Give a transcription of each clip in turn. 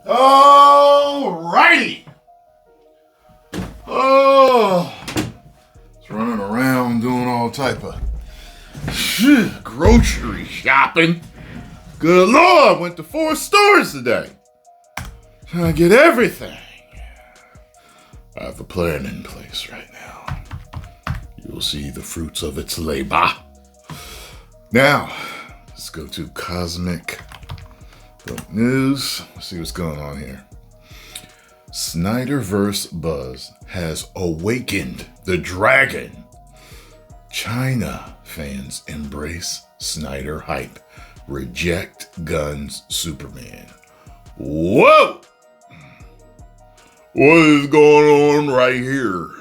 Alrighty. Oh, it's running around doing all type of grocery shopping. Good Lord, went to 4 stores today. Trying to get everything. I have a plan in place right now. You'll see the fruits of its labor. Now, let's go to Cosmic News. Let's see what's going on here. SnyderVerse buzz has awakened the dragon. China fans embrace Snyder hype. Reject Gunn's Superman. Whoa! What is going on right here?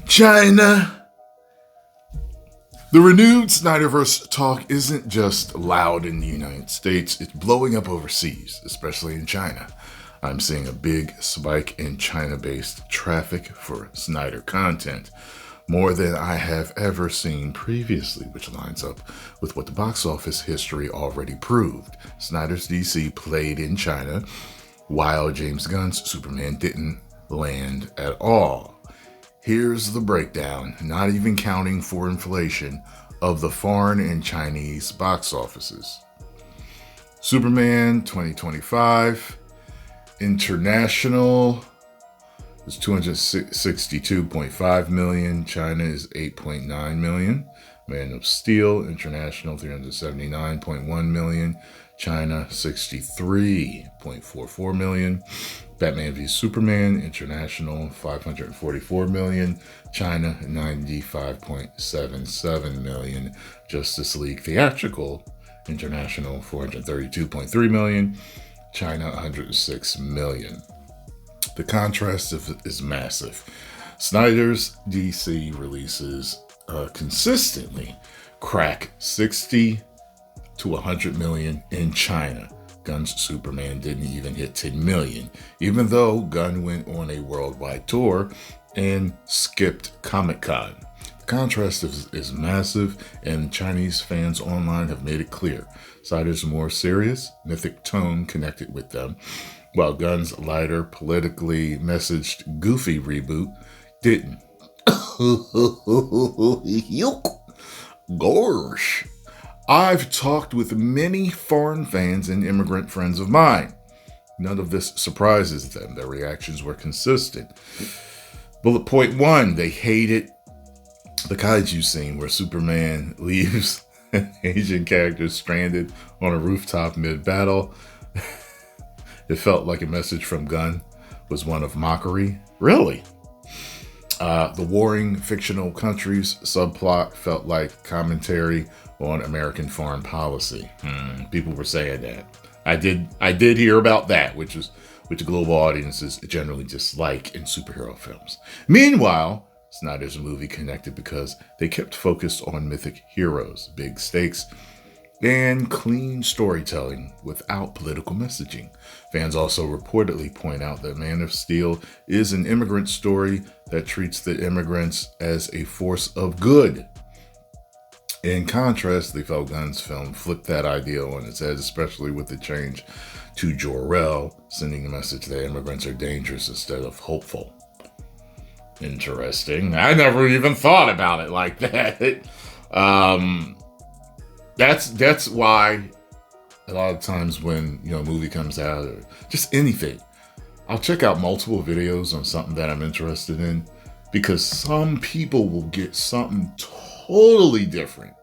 China. The renewed SnyderVerse talk isn't just loud in the United States, it's blowing up overseas, especially in China. I'm seeing a big spike in China-based traffic for Snyder content, more than I have ever seen previously, which lines up with what the box office history already proved. Snyder's DC played in China, while James Gunn's Superman didn't land at all. Here's the breakdown, not even counting for inflation, of the foreign and Chinese box offices. Superman 2025, international is 262.5 million. China is 8.9 million. Man of Steel, international 379.1 million. China 63.44 million. Batman v Superman, international 544 million. China 95.77 million. Justice League theatrical, international 432.3 million. China 106 million. The contrast is massive. Snyder's DC releases consistently crack 60 to 100 million in China. Gunn's Superman didn't even hit 10 million, even though Gunn went on a worldwide tour and skipped Comic-Con. The contrast is massive, and Chinese fans online have made it clear. Snyder's more serious, mythic tone connected with them, while Gunn's lighter, politically messaged, goofy reboot didn't. Gosh. I've talked with many foreign fans and immigrant friends of mine. None of this surprises them. Their reactions were consistent. Bullet point 1, they hated the kaiju scene where Superman leaves an Asian character stranded on a rooftop mid-battle. It felt like a message from Gunn was one of mockery. Really? The warring fictional countries subplot felt like commentary on American foreign policy. People were saying that. I did hear about that, which global audiences generally dislike in superhero films. Meanwhile, Snyder's movie connected because they kept focused on mythic heroes, big stakes, and clean storytelling without political messaging. Fans also reportedly point out that Man of Steel is an immigrant story that treats the immigrants as a force of good. In contrast, they felt Gunn's film flipped that idea on its head, especially with the change to Jor-El, sending a message that immigrants are dangerous instead of hopeful. Interesting. I never even thought about it like that. That's why a lot of times when a movie comes out or just anything, I'll check out multiple videos on something that I'm interested in, because some people will get something totally different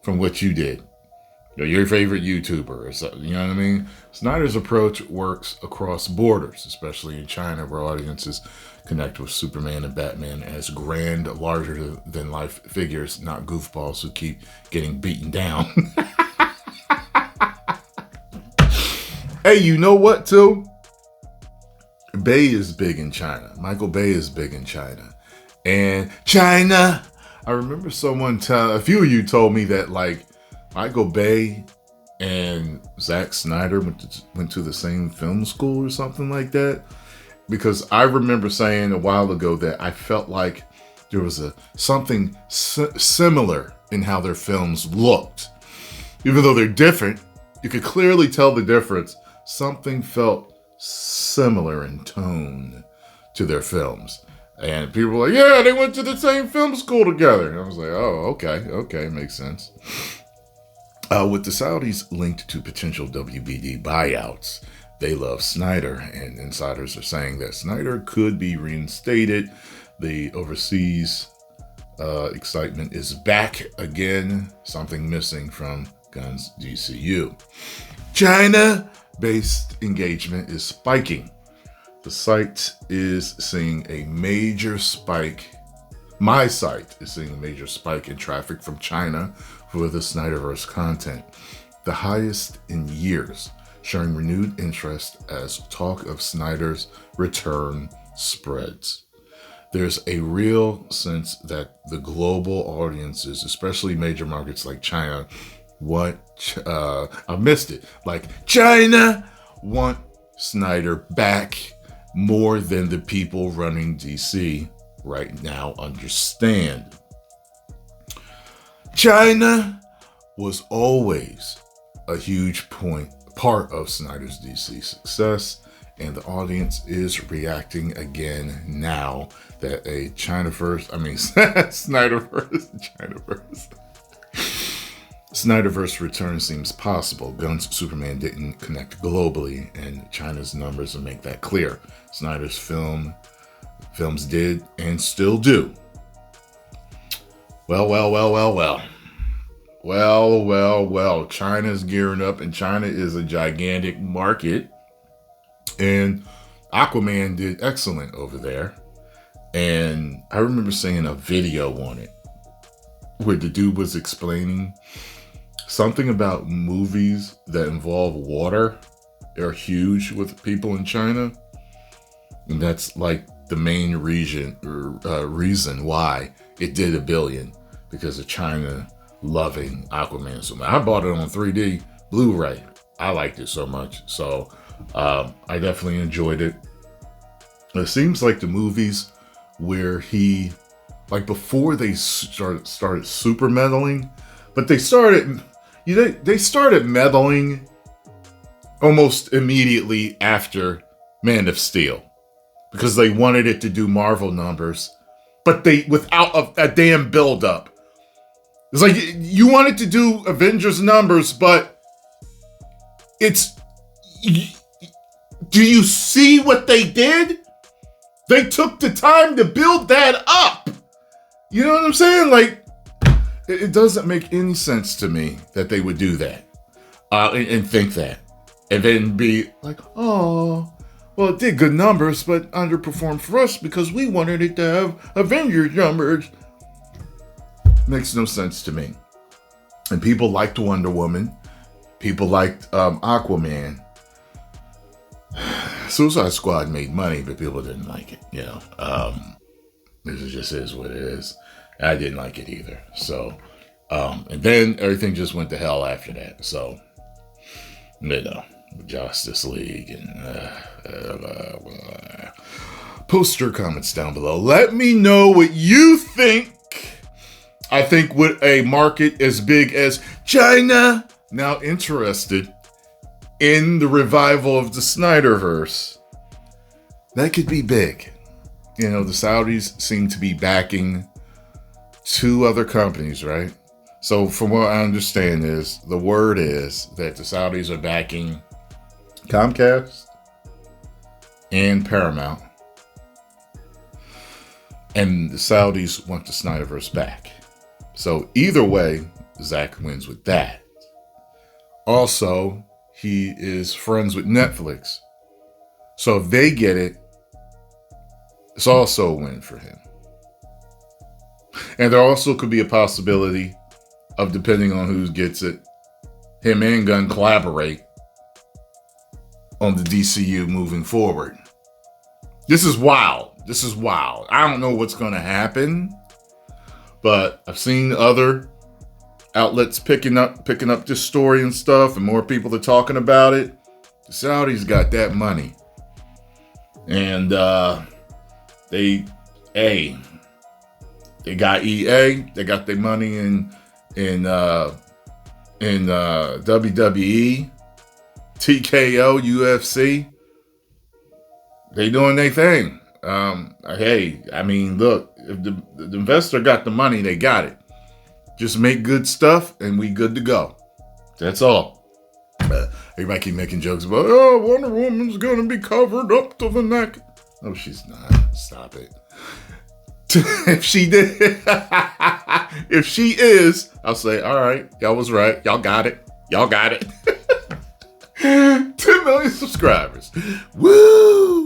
from what you did. Your favorite YouTuber or something, you know what I mean? Snyder's approach works across borders, especially in China, where audiences connect with Superman and Batman as grand, larger-than-life figures, not goofballs who keep getting beaten down. Hey, you know what, too? Bay is big in China. Michael Bay is big in China. And China! I remember a few of you told me that, like, Michael Bay and Zack Snyder went to the same film school or something like that. Because I remember saying a while ago that I felt like there was something similar in how their films looked. Even though they're different, you could clearly tell the difference. Something felt similar in tone to their films. And people were like, yeah, they went to the same film school together. And I was like, oh, okay, makes sense. With the Saudis linked to potential WBD buyouts, they love Snyder, and insiders are saying that Snyder could be reinstated. The overseas excitement is back again, something missing from Gunn's DCU. China-based engagement is spiking. The site is seeing a major spike. My site is seeing a major spike in traffic from China for the SnyderVerse content, the highest in years, showing renewed interest as talk of Snyder's return spreads. There's a real sense that the global audiences, especially major markets like China, I missed it. Like China want Snyder back more than the people running DC right now understand. China was always a huge part of Snyder's DC success, and the audience is reacting again now that a SnyderVerse return seems possible. Gunn's Superman didn't connect globally, and China's numbers will make that clear. Snyder's films did and still do. Well. China's gearing up, and China is a gigantic market. And Aquaman did excellent over there. And I remember seeing a video on it where the dude was explaining something about movies that involve water are huge with people in China. And that's like the main reason why it did $1 billion, because of China loving Aquaman so much. I bought it on 3D Blu-ray. I liked it so much. So I definitely enjoyed it. It seems like the movies where he, like before they started super meddling, but they started meddling almost immediately after Man of Steel, because they wanted it to do Marvel numbers, but they without a damn build-up. It's like you wanted to do Avengers numbers, but do you see what they did? They took the time to build that up. You know what I'm saying? Like, it doesn't make any sense to me that they would do that and think that. And then be like, oh, well, it did good numbers, but underperformed for us because we wanted it to have Avengers numbers. Makes no sense to me. And people liked Wonder Woman. People liked Aquaman. Suicide Squad made money, but people didn't like it. You know, this just is what it is. I didn't like it either. So, and then everything just went to hell after that. So, you know, Justice League and post your comments down below. Let me know what you think. I think with a market as big as China now interested in the revival of the SnyderVerse, that could be big. You know, the Saudis seem to be backing 2 other companies, right? So from what I understand is, the word is that the Saudis are backing Comcast and Paramount. And the Saudis want the SnyderVerse back. So either way, Zach wins with that. Also, he is friends with Netflix. So if they get it, it's also a win for him. And there also could be a possibility of, depending on who gets it, him and Gunn collaborate on the DCU moving forward. This is wild. I don't know what's going to happen, but I've seen other outlets picking up this story and stuff, and more people are talking about it. The Saudis got that money, and they got EA. They got their money in in WWE, TKO, UFC. They doing their thing. Hey, I mean, look, if the investor got the money, they got it. Just make good stuff and we good to go. That's all. Everybody keep making jokes about, oh, Wonder Woman's going to be covered up to the neck. No, she's not. Stop it. If she did, if she is, I'll say, all right, y'all was right. Y'all got it. Y'all got it. 10 million subscribers. Woo!